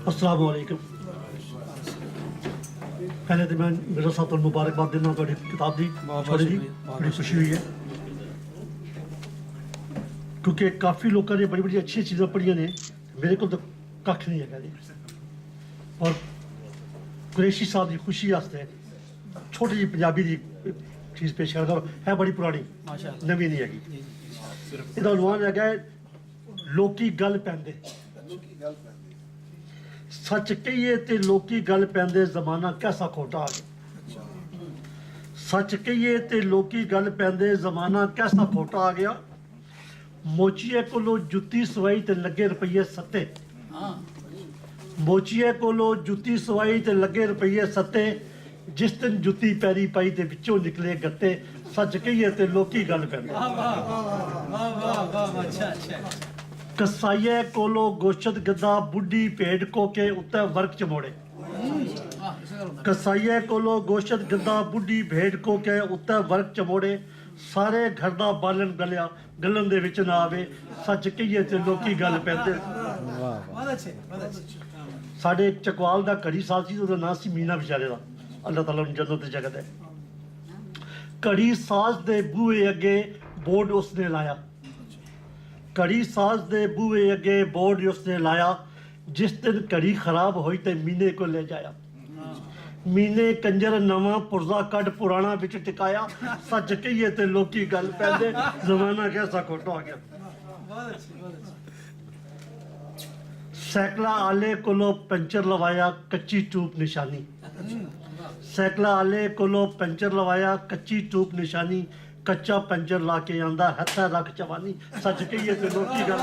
अस्सलाम वालेकुम। पहले तो मैं मेरा साथ मुबारकबाद देना तो किताब दी छोड़ी दी बड़ी खुशी हुई है क्योंकि काफ़ी लोगों ने बड़ी बड़ी अच्छी चीज़ें पढ़िया ने मेरे को तो कख नहीं है जी। और कुरैशी साहब की खुशी वास्ते छोटी जी पंजाबी की चीज़ पेश कर है बड़ी पुरानी नवी नहीं हैगी। ਇਹਦਾ ਉਨਵਾਨ ਹੈਗਾ ਲੋਕੀ ਗੱਲ ਪੈਂਦੇ सच कहिए ते लोकी गल पैंदे जमाना कैसा खोटा आ गया। सच कहिए ते लोकी गल पैंदे जमाना कैसा खोटा आ गया। मोचिए कोलो जुत्ती सवाई ते लगे रुपये सत्ते। मोचिए कोलो जुत्ती सवाई ते लगे रुपये सत्ते। जिस दिन जुत्ती पैरी पाई ते विचों निकले गत्ते। सच कहिए ते लोकी गल पैंदे। कसाइए कोलो गोशत गदा बुढ़ी भेड़ कोके उत्ते वर्क चमोड़े। कसाइए कोलो गोशत गदा बुढ़ी भेड़ कोके उत्ते वर्क चमोड़े। सारे घर दा बालन गलिया गलन दे विच ना आवे। सच कहिए ते लोकी गल पैंदे। साडे चकवाल दा घड़ी साल सी ओदा नाम सी मीना बेचारे दा अल्लाह ताला उन्हें जन्नत दी जगह दे। घड़ी साज दे बूहे अगे बोर्ड उसने लाया। घड़ी साज दे बूहे अगे बोर्ड उसने लाया। जिस दिन घड़ी खराब हुई तो मीने को ले जाया। मीने कंजर नवा पुरजा कट पुराना बिच टिकाया। सच कहिए ते लोकी गल पैंदे जमाना कैसा खोटा आ गया। सैकला आले कोलो पंचर लवाया कच्ची टूप निशानी। सैकला आले कोलो पंचर लवाया कच्ची टूप निशानी। कच्चा पंचर ला के आंदा हथा रख जवानी। सच कहिए तो लोकी गल